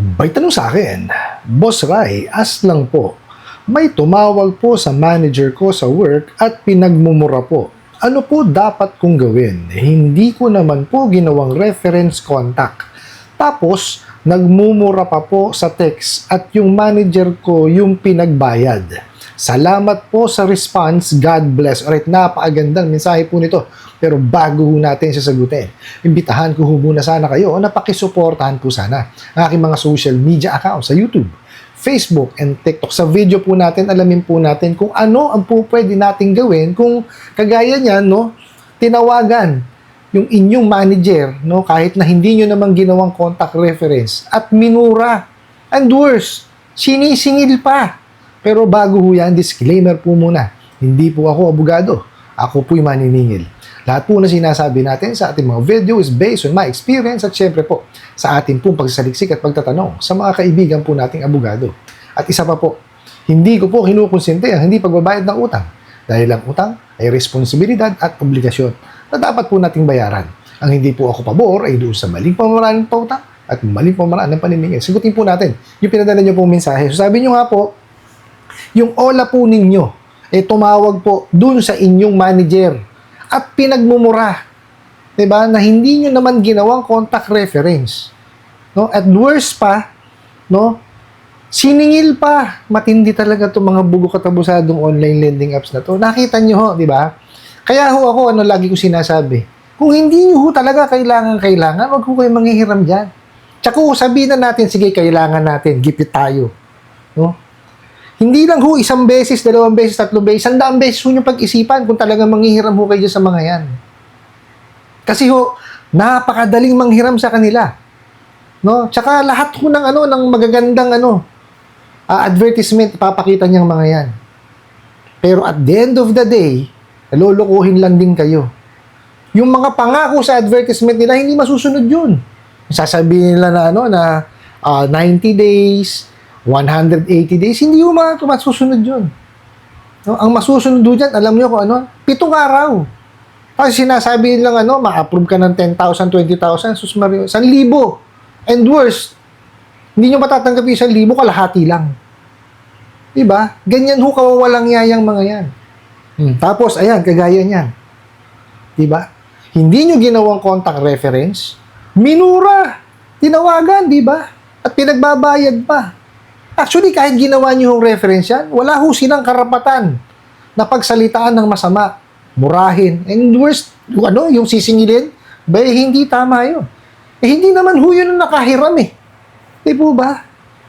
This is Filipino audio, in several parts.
May tanong sa akin, Boss Rai, as lang po, may tumawag po sa manager ko sa work at pinagmumura po. Ano po dapat kong gawin? Hindi ko naman po ginawang reference contact. Tapos, nagmumura pa po sa text at yung manager ko yung pinagbayad. Salamat po sa response. God bless. Alright, napakagandang mensahe po nito. Pero bago natin sasagutin, imbitahan ko muna sana kayo o napakisuportahan po sana ang aking mga social media accounts sa YouTube, Facebook, and TikTok. Sa video po natin, alamin po natin kung ano ang po pwede nating gawin kung kagaya niyan, no, tinawagan yung inyong manager, no, kahit na hindi nyo naman ginawang contact reference at minura. And worse, sinisingil pa. Pero bago ho yan, disclaimer po muna. Hindi po ako abogado. Ako po'y maniningil. Lahat po na sinasabi natin sa ating mga video is based on my experience at syempre po sa ating pong pagsasaliksik at pagtatanong sa mga kaibigan po nating abogado. At isa pa po, hindi ko po kinukonsente ang hindi pagbabayad ng utang dahil ang utang ay responsibilidad at obligasyon na dapat po nating bayaran. Ang hindi po ako pabor ay doon sa maling pamaraan ng pautang at maling pamaraan ng paniningil. Sagutin po natin yung pinadala nyo pong mensahe. So sabi nyo nga po, yung OLA po ninyo, tumawag po doon sa inyong manager at pinagmumura, 'di ba? Na hindi niyo naman ginawang contact reference. No? At worse pa, no? Siningil pa. Matindi talaga 'tong mga bugo katabusadong online lending apps na 'to. Nakita niyo ho, 'di ba? Kaya ho ako lagi ko sinasabi, kung hindi niyo ho talaga kailangan, wag ho kayong manghihiram diyan. Tsaka sabihin na natin, sige, kailangan natin, gipit tayo. No? Hindi lang ho isang beses, dalawang beses, tatlong beses, 100 beses ho nyo pag-isipan kung talagang manghihiram ho kayo sa mga yan. Kasi ho, napakadaling manghiram sa kanila. No? Tsaka lahat ho ng magagandang advertisement papakita niyang mga yan. Pero at the end of the day, nalolokohin lang din kayo. Yung mga pangako sa advertisement nila, hindi masusunod yun. Sasabihin nila na 90 days, 180 days, hindi yung mga masusunod yun. No? Ang masusunod dyan, alam nyo kung ano? 7 araw. Kasi sinasabi lang, ma-approve ka ng 10,000, 20,000, sus Mario, 1,000. And worse, hindi nyo matatanggap yung 1,000, kalahati lang. Diba? Ganyan ho, kawawalang yayang mga yan. Tapos, ayan, kagaya niyan. Diba? Hindi nyo ginawang contact reference, minura, tinawagan, diba? At pinagbabayad pa. Actually, kahit ginawa niyo yung reference yan, wala ho silang karapatan na pagsalitaan ng masama, murahin. And worst, yung sisingilin, hindi tama yun. Hindi naman ho yun ang nakahiram eh. Di po ba?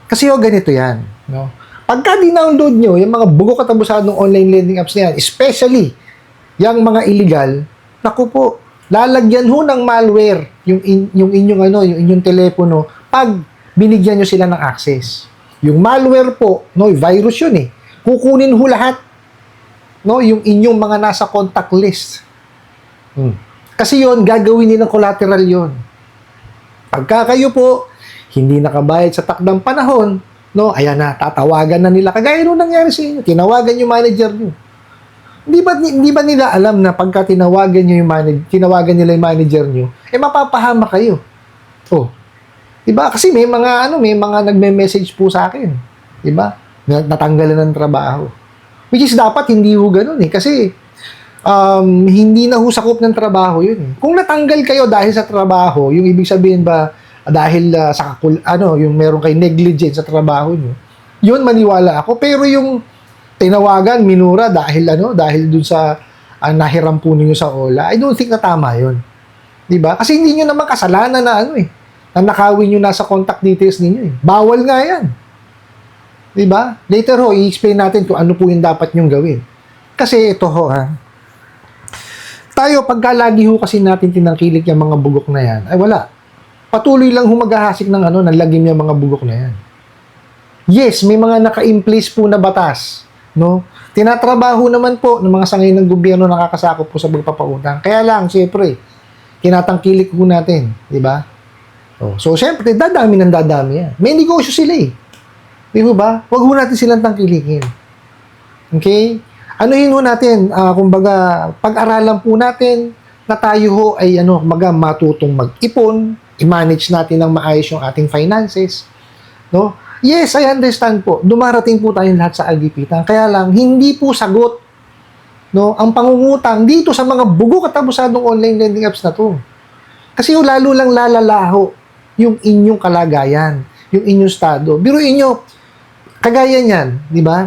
Kasi ganito yan. No? Pagka dinownload nyo, yung mga bugo katabusadong online lending apps na yan, especially yung mga illegal, naku po, lalagyan ho ng malware yung inyong telepono pag binigyan nyo sila ng access. Yung malware po, virus yun eh. Kukunin ho lahat, yung inyong mga nasa contact list. Kasi yun, gagawin nilang collateral yun. Pagka kayo po, hindi nakabayad sa takdang panahon, ayan na, tatawagan na nila. Kagaya nung nangyari sa inyo, tinawagan yung manager nyo. Hindi ba nila alam na pagka tinawagan nila yung manager nyo, mapapahama kayo. Diba? Kasi may mga nagme-message po sa akin. Diba? Natanggalan ng trabaho. Which is dapat hindi ho ganun eh. Kasi hindi na ho sakop ng trabaho yun eh. Kung natanggal kayo dahil sa trabaho, yung ibig sabihin ba dahil yung meron kayo negligence sa trabaho nyo, yun maniwala ako. Pero yung tinawagan, minura dahil dun sa nahiram po ninyo sa OLA, I don't think na tama yun. Diba? Kasi hindi nyo naman kasalanan na na nakawin nyo nasa contact details ninyo eh. Bawal nga yan. Diba? Later ho, i-explain natin kung ano po yung dapat nyong gawin. Kasi ito ho tayo, pagka lagi ho kasi natin tinangkilik yung mga bugok na yan, ay wala. Patuloy lang ho maghahasik ng ng lagim yung mga bugok na yan. Yes, may mga naka-in-place po na batas. No? Tinatrabaho naman po ng mga sangay ng gobyerno nakakasakop po sa pagpapautang. Kaya lang, siyempre, tinatangkilik po natin. Diba? So, siyempre, dadami yan. May negosyo sila eh. Di ba? Huwag ho natin silang tangkilikin. Okay? Anuhin ho natin, kumbaga, pag-aralan po natin na tayo ho ay matutong mag-ipon, i-manage natin ng maayos yung ating finances. No? Yes, I understand po. Dumarating po tayong lahat sa agipitan. Kaya lang, hindi po sagot, no, ang pangungutang dito sa mga bugo katabusadong online lending apps na to. Kasi yung lalo lang lalalaho yung inyong kalagayan, yung inyong estado. Biruin nyo, kagaya niyan, di ba?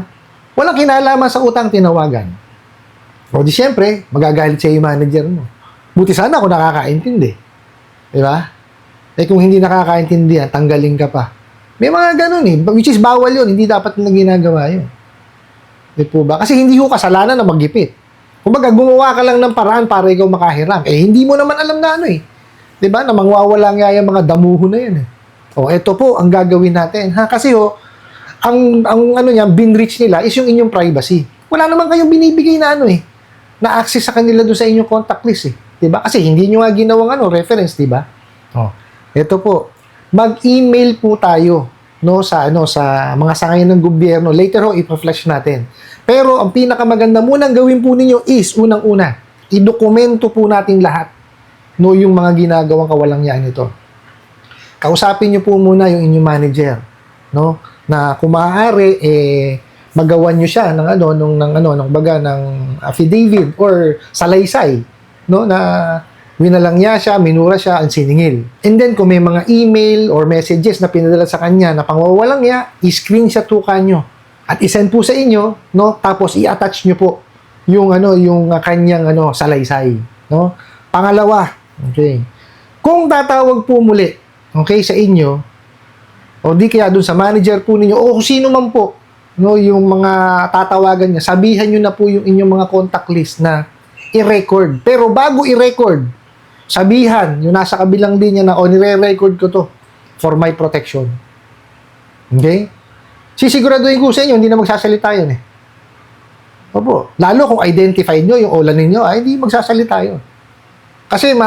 Walang kinalaman sa utang tinawagan. O di syempre, magagalit siya yung manager mo. Buti sana kung nakakaintindi. Di ba? Eh kung hindi nakakaintindihan, tanggalin ka pa. May mga ganun eh, which is bawal yun, hindi dapat na ginagawa yun. Di po ba? Kasi hindi ko kasalanan na maggipit. Kumbaga, gumawa ka lang ng paraan para ikaw makahiram. Eh, hindi mo naman alam na ano eh. Di ba? Na mangwawala nga yung mga damuho na yan eh. O, eto po ang gagawin natin. Ha? Kasi ang ano niya, binreach nila is yung inyong privacy. Wala naman kayong binibigay na ano eh, na access sa kanila doon sa inyong contact list eh. Di ba? Kasi hindi nyo nga ginawang reference, di ba? O, eto po. Mag-email po tayo no sa mga sangayon ng gobyerno. Later ipa-flash natin. Pero ang pinakamaganda munang gawin po ninyo is unang-una, idokumento po natin lahat no yung mga ginagawang kawalang-yaan nito. Kausapin niyo po muna yung inyong manager, no? Na kung maaari magawan niyo siya ng affidavit or salaysay, no, na winalang niya siya, minura siya, ang siningil. And then, kung may mga email or messages na pinadala sa kanya na pangwawalang niya, i-screenshot po kanyo. At isend po sa inyo, no? Tapos i-attach niyo po yung kanyang salaysay, no? Pangalawa, okay. Kung tatawag po muli, okay, sa inyo, o di kaya dun sa manager po ninyo, o kung sino man po, no, yung mga tatawagan niya, sabihan niyo na po yung inyong mga contact list na i-record. Pero bago i-record, sabihan, yung nasa kabilang linya na, nire-record ko to for my protection. Okay? Sisiguraduhin ko sa inyo, hindi na magsasalita yun eh. Opo. Lalo kung identify nyo yung OLA ninyo, ay hindi magsasalita yun. Kasi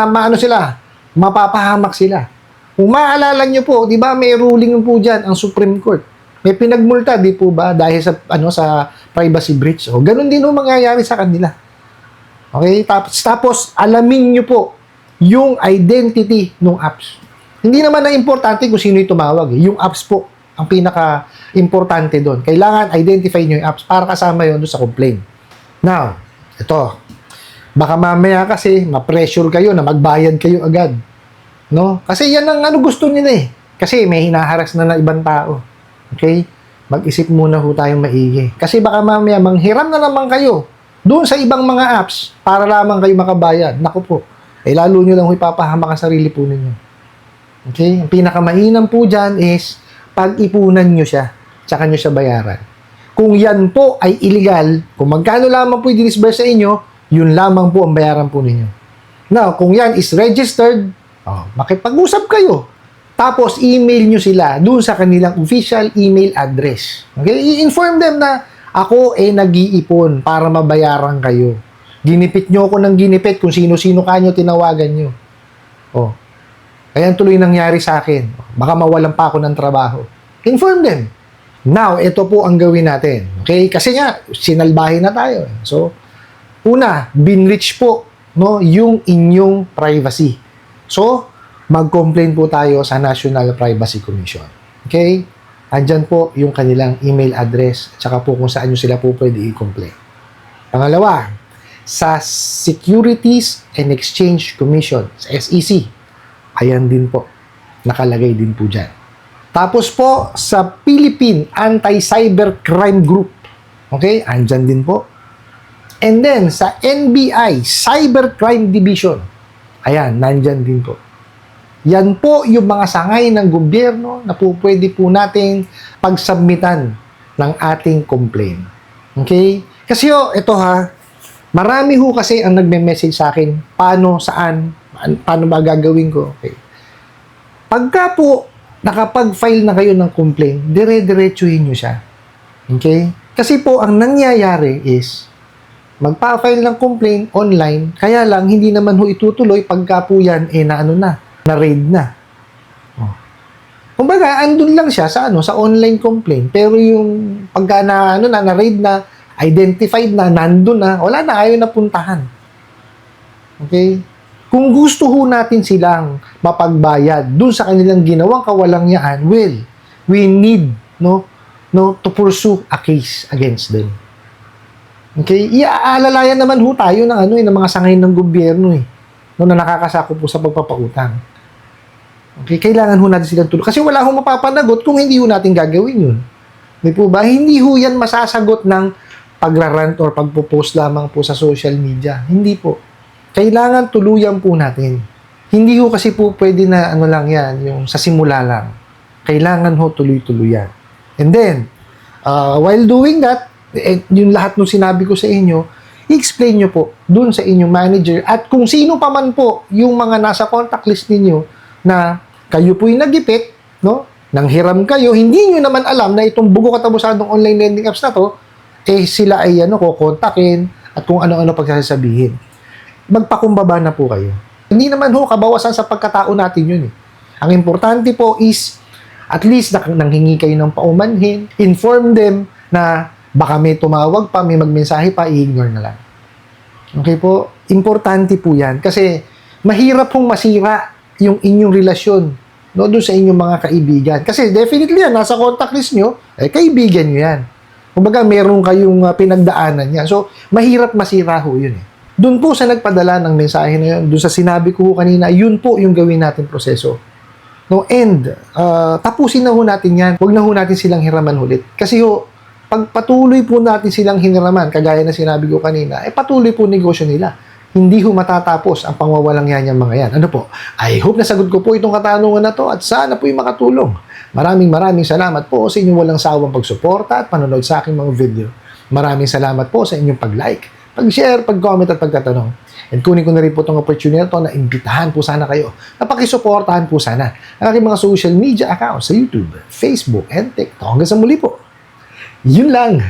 mapapahamak sila. Kung maaalala nyo po, di ba, may ruling po dyan ang Supreme Court. May pinagmulta, di po ba, dahil sa privacy breach. O, ganun din mangyayari sa kanila. Okay? Tapos alamin nyo po yung identity ng apps. Hindi naman na importante kung sino yung tumawag. Yung apps po, ang pinaka-importante doon. Kailangan identify nyo yung apps para kasama yun doon sa complaint. Now, ito. Baka mamaya kasi, ma-pressure kayo na magbayad kayo agad. No? Kasi yan ang gusto nila eh. Kasi may hinaharas na ibang tao. Okay? Mag-isip muna ho tayong maigi. Kasi baka mamaya, manghiram na naman kayo doon sa ibang mga apps para lamang kayo makabayad. Naku po. Lalo nyo lang ipapahamak ang sarili po ninyo. Okay? Ang pinakamainam po dyan is pag-ipunan nyo siya, tsaka nyo siya bayaran. Kung yan po ay illegal, kung magkano lamang po i-disburse sa inyo, yun lamang po ang bayaran po ninyo. Now, kung yan is registered, makipag-usap kayo. Tapos, email nyo sila doon sa kanilang official email address. Okay? I-inform them na ako nag-iipon para mabayaran kayo. Ginipit nyo ako ng ginipit kung sino-sino kanyo tinawagan nyo. Kaya tuloy nangyari sa akin. Baka mawalan pa ako ng trabaho. Inform them. Now, ito po ang gawin natin. Okay? Kasi nga, sinalbahin na tayo. So, una, binreach po yung inyong privacy. So, mag-complain po tayo sa National Privacy Commission. Okay? Andyan po yung kanilang email address at saka po kung saan nyo sila po pwede i-complain. Pangalawa, sa Securities and Exchange Commission, sa SEC, ayan din po, nakalagay din po dyan. Tapos po, sa Philippine Anti-Cybercrime Group, okay, andyan din po. And then, sa NBI, Cybercrime Division, ayan, nandyan din po. Yan po yung mga sangay ng gobyerno na po pwede po natin pagsubmitan ng ating complaint. Okay? Kasi ito marami ho kasi ang nagme-message sa akin, paano ba gagawin ko? Okay. Pagka po nakapag-file na kayo ng complaint, dire-diretsuhin nyo siya. Okay? Kasi po ang nangyayari is, magpa-file ng complaint online, kaya lang hindi naman ho itutuloy pagka po yan na-raid na. Kumbaga, andun lang siya sa online complaint, pero yung pagka na-raid na, identified na, nandun na, wala na, ayaw na puntahan. Okay? Kung gusto ho natin silang mapagbayad dun sa kanilang ginawang kawalangyaan, well, we need to pursue a case against them. Okay? Iaalalayan naman ho tayo ng ng mga sangay ng gobyerno na nakakasako po sa pagpapautang. Okay? Kailangan ho natin silang tulong. Kasi wala ho mapapanagot kung hindi ho natin gagawin yun. Di po ba? Hindi ho yan masasagot ng pagrarant or pagpo-post lamang po sa social media. Hindi po. Kailangan tuluyan po natin. Hindi ho kasi po pwede na lang yan, yung sa simula lang. Kailangan ho tuloy-tuluyan. And then, while doing that, yung lahat ng sinabi ko sa inyo, i-explain nyo po dun sa inyong manager at kung sino pa man po yung mga nasa contact list ninyo na kayo po'y nagipit, nang hiram kayo, hindi nyo naman alam na itong bugo katabusadong online lending apps na to, sila ay kukontakin at kung ano-ano pagsasabihin. Magpakumbaba na po kayo. Hindi naman ho kabawasan sa pagkatao natin yun. Ang importante po is at least nanghingi kayo ng paumanhin, inform them na baka may tumawag pa, may magmensahe pa, i-ignore na lang. Okay po? Importante po yan. Kasi mahirap pong masira yung inyong relasyon doon sa inyong mga kaibigan. Kasi definitely yan, nasa contact list nyo, kaibigan nyo yan. Kumbaga, meron kayong pinagdaanan yan. So, mahirap masira ho yun. Doon po sa nagpadala ng mensahe na yun, doon sa sinabi ko kanina, yun po yung gawin natin proseso. Tapusin na ho natin yan. Huwag na ho natin silang hiraman ulit. Kasi pag patuloy po natin silang hiniraman, kagaya na sinabi ko kanina, patuloy po negosyo nila. Hindi ho matatapos ang pangwawalang yan yung mga yan. Ano po? I hope nasagot ko po itong katanungan na to at sana po'y makatulong. Maraming salamat po sa inyong walang sawang pagsuporta at panonood sa aking mga video. Maraming salamat po sa inyong pag-like, pag-share, pag-comment at pagtatanong. And kunin ko na rin po itong opportunity na ito na imbitahan po sana kayo na pakisuportahan po sana ang aking mga social media accounts sa YouTube, Facebook, and TikTok. Hanggang sa muli po. Yun lang.